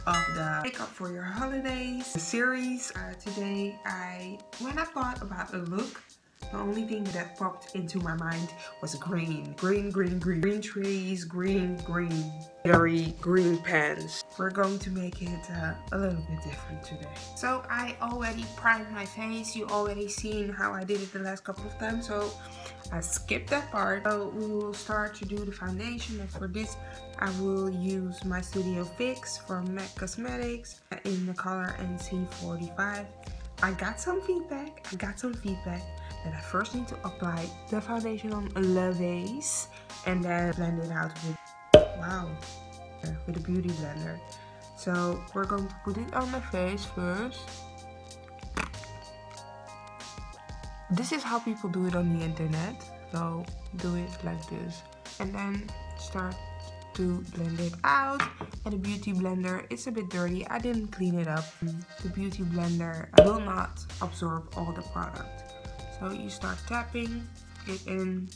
of the Makeup for Your Holidays series. Today, when I thought about a look, the only thing that popped into my mind was green. Green trees, green, very green pants. We're going to make it a little bit different today. So I already primed my face. You already seen how I did it the last couple of times. So I skipped that part. So we will start to do the foundation, and for this I will use my Studio Fix from NYX Cosmetics in the color NC45. I got some feedback that I first need to apply the foundation on Holidayz and then blend it out with a beauty blender. So we're going to put it on my face first. This is how people do it on the internet, so do it like this and then start to blend it out. And the beauty blender is a bit dirty, I didn't clean it up. The beauty blender will not absorb all the product, so you start tapping it in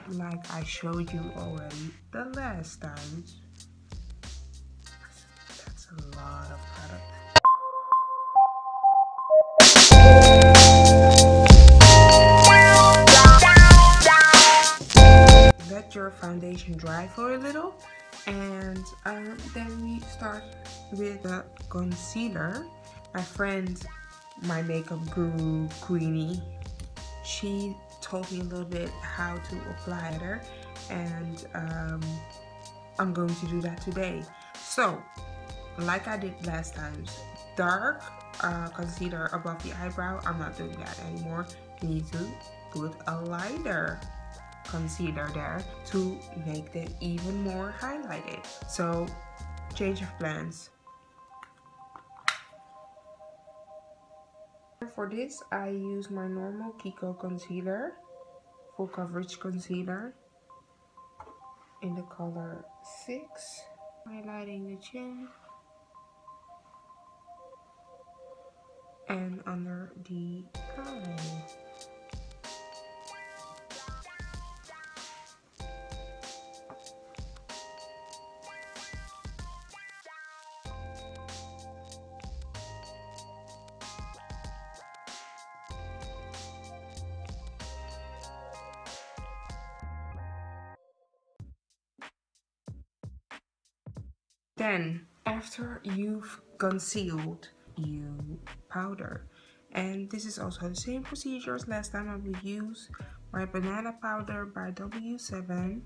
like I showed you already the last time. That's a lot of product. Let your foundation dry for a little, and then we start with the concealer. My friend, my makeup guru Queenie, she told me a little bit how to apply it, and I'm going to do that today. So like I did last time, dark concealer above the eyebrow, I'm not doing that anymore. You need to put a lighter concealer there to make them even more highlighted. So change of plans. For this I use my normal Kiko concealer, full coverage concealer in the color 6, highlighting the chin and under the eye. Then, after you've concealed, you powder. And this is also the same procedure as last time. I will use my banana powder by W7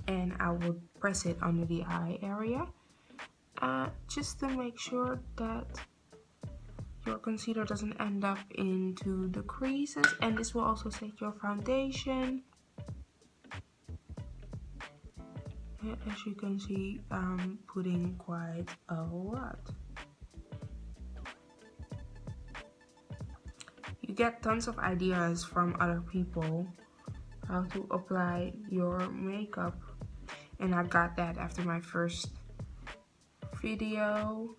and I will press it under the eye area just to make sure that your concealer doesn't end up into the creases. And this will also set your foundation. As you can see, I'm putting quite a lot. You get tons of ideas from other people how to apply your makeup, and I got that after my first video.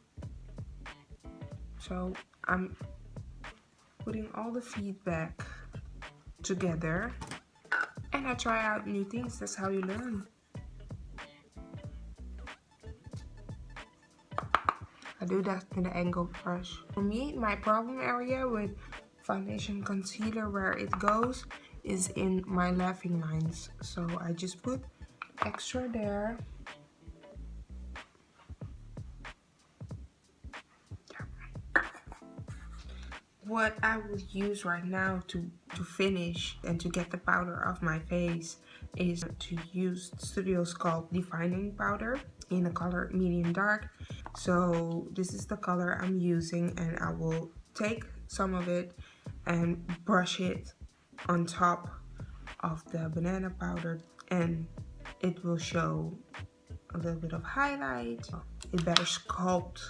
So I'm putting all the feedback together and I try out new things. That's how you learn. I do that with the angled brush. For me, my problem area with foundation concealer, where it goes, is in my laughing lines. So I just put extra there. What I will use right now to finish and to get the powder off my face is to use Studio Sculpt Defining Powder in the color medium dark. So this is the color I'm using, and I will take some of it and brush it on top of the banana powder, and it will show a little bit of highlight. It better sculpt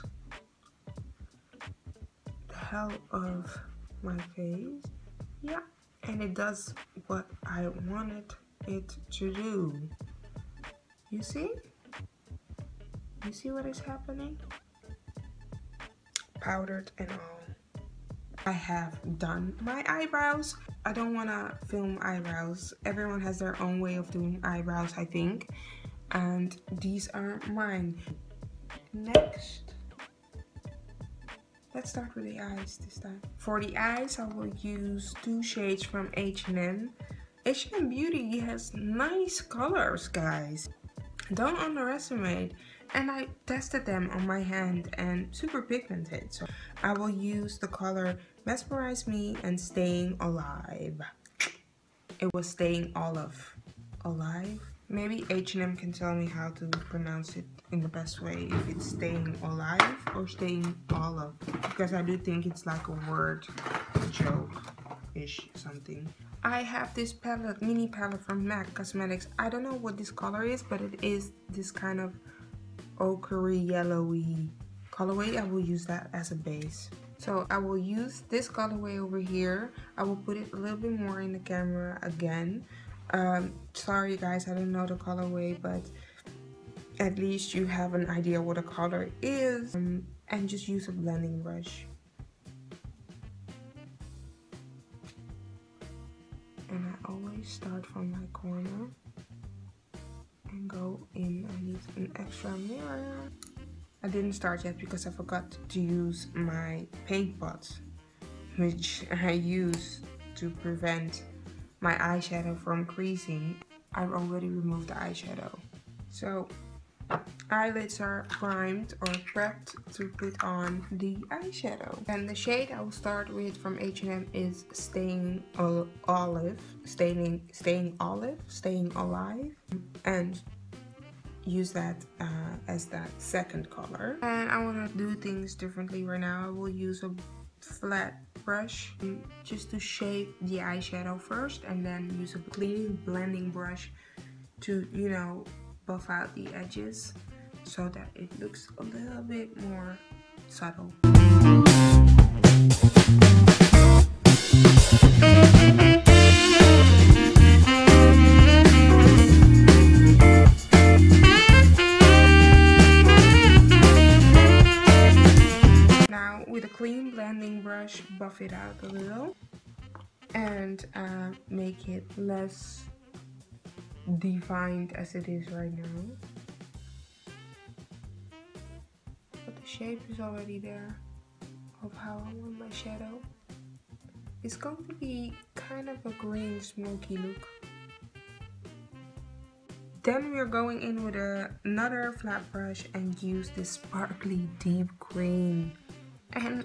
the hell of my face. Yeah, and it does what I wanted it to do. You see? You see what is happening? Powdered and all. I have done my eyebrows. I don't want to film eyebrows. Everyone has their own way of doing eyebrows, I think. And these are mine. Next, let's start with the eyes this time. For the eyes, I will use 2 shades from H&M. H&M Beauty has nice colors, guys. Don't underestimate. And I tested them on my hand and super pigmented. So I will use the color Mesmerize Me and Staying Alive. It was Staying Olive. Alive? Maybe H&M can tell me how to pronounce it in the best way. If it's Staying Alive or Staying Olive. Because I do think it's like a word joke-ish something. I have this palette, mini palette from NYX Cosmetics. I don't know what this color is, but it is this kind of ochre yellowy colorway. I will use that as a base. So I will use this colorway over here. I will put it a little bit more in the camera again. Sorry guys, I don't know the colorway, but at least you have an idea what a color is. And just use a blending brush. And I always start from my corner and go in. I need an extra mirror. I didn't start yet because I forgot to use my paint pot, which I use to prevent my eyeshadow from creasing. I've already removed the eyeshadow. So eyelids are primed or prepped to put on the eyeshadow. And the shade I will start with from H&M is Staying Alive, and use that as that second color. And I want to do things differently right now. I will use a flat brush just to shape the eyeshadow first, and then use a clean blending brush to, you know, buff out the edges so that it looks a little bit more subtle. Now with a clean blending brush, buff it out a little and make it less defined as it is right now. But the shape is already there of how I want my shadow. It's going to be kind of a green smoky look. Then we're going in with another flat brush and use this sparkly deep green. And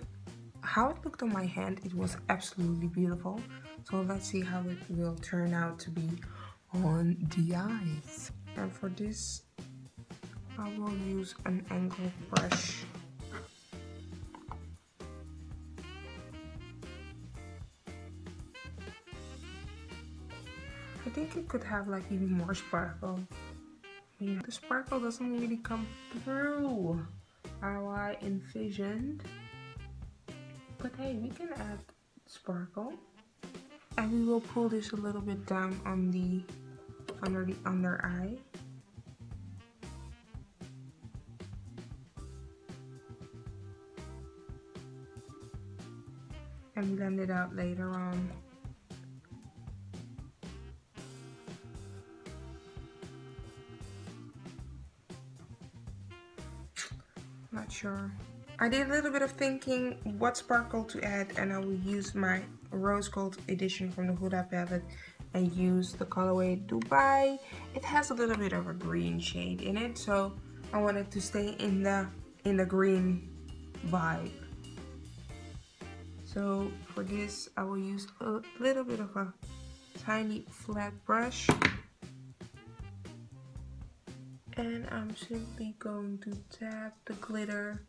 how it looked on my hand, it was absolutely beautiful. So let's see how it will turn out to be on the eyes. And for this, I will use an angled brush. I think it could have like even more sparkle. Yeah, the sparkle doesn't really come through how I envisioned. But hey, we can add sparkle. And we will pull this a little bit down on the under the under eye. And blend it out later on. Not sure. I did a little bit of thinking what sparkle to add, and I will use my rose gold edition from the Huda palette and use the colorway Dubai. It has a little bit of a green shade in it, so I wanted to stay in the green vibe. So for this, I will use a little bit of a tiny flat brush. And I'm simply going to tap the glitter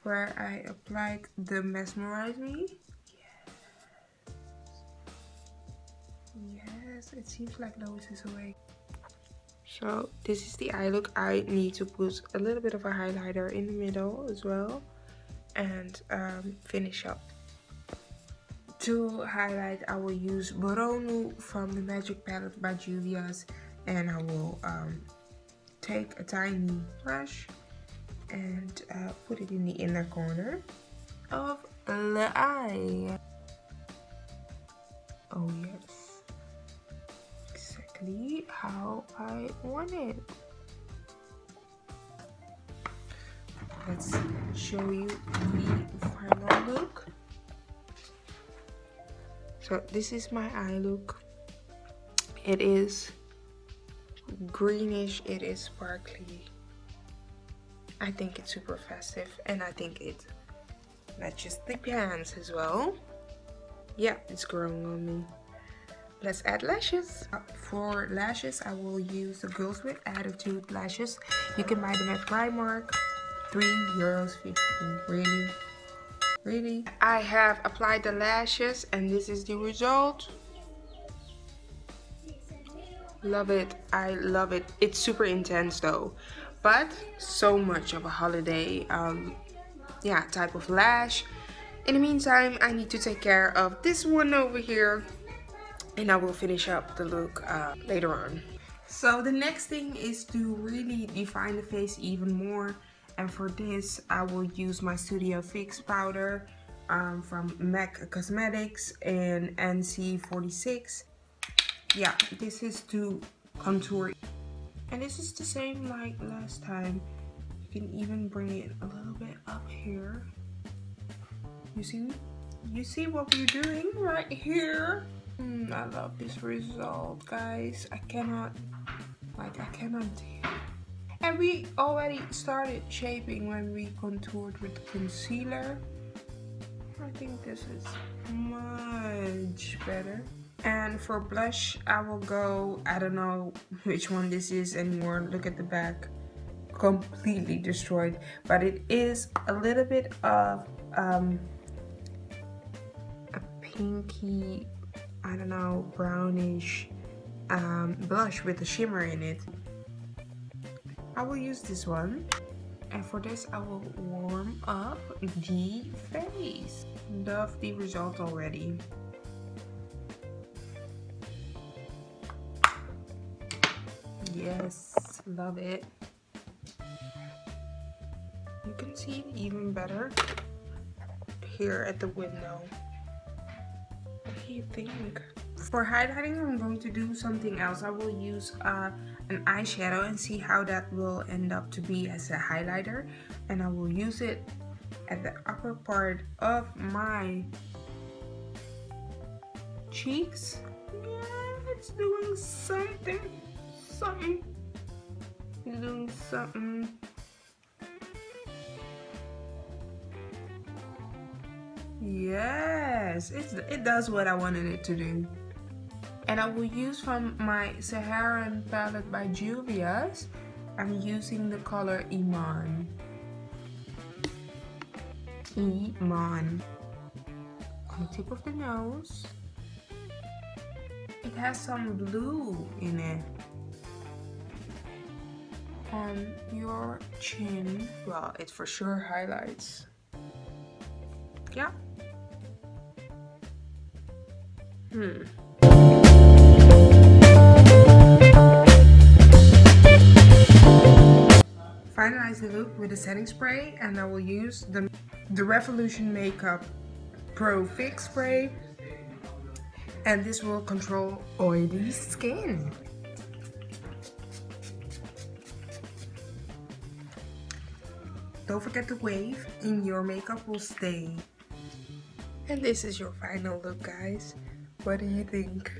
where I applied the Mesmerize Me. Yes, it seems like Lois is awake. So this is the eye look. I need to put a little bit of a highlighter in the middle as well. And finish up. To highlight, I will use Boronu from the Magic Palette by Juvia. And I will take a tiny brush and put it in the inner corner of the eye. Oh yes, exactly how I want it. let's show you the final look. So this is my eye look. It is greenish, it is sparkly. I think it's super festive and I think it matches the pants as well. Yeah, it's growing on me. Let's add lashes. For lashes, I will use the Girls with Attitude lashes. You can buy them at Primark. €3.50. Really? I have applied the lashes and this is the result. Love it. I love it. It's super intense though, but so much of a holiday type of lash. In the meantime, I need to take care of this one over here and I will finish up the look later on. So the next thing is to really define the face even more, and for this I will use my Studio Fix powder from NYX Cosmetics in NC46. Yeah, this is to contour, and this is the same like last time. You can even bring it a little bit up here. You see what we're doing right here? I love this result, guys. I cannot deal. And we already started shaping when we contoured with concealer. I think this is much better. And for blush, I will go, I don't know which one this is anymore. Look at the back, completely destroyed. But it is a little bit of a pinky, I don't know, brownish blush with a shimmer in it. I will use this one. And for this, I will warm up the face. Love the result already. Yes, love it. You can see it even better here at the window. What do you think? For highlighting, I'm going to do something else. I will use an eyeshadow and see how that will end up to be as a highlighter. And I will use it at the upper part of my cheeks. Yeah, it's doing something. It's doing something. Yes, it does what I wanted it to do. And I will use from my Saharan palette by Juvia. I'm using the color Iman. On the tip of the nose. It has some blue in it. On your chin. Well, it for sure highlights. Yeah. Finalize the look with a setting spray, and I will use the Revolution Makeup Pro Fix Spray, and this will control oily skin. Don't forget to wave and your makeup will stay. And this is your final look, guys. What do you think?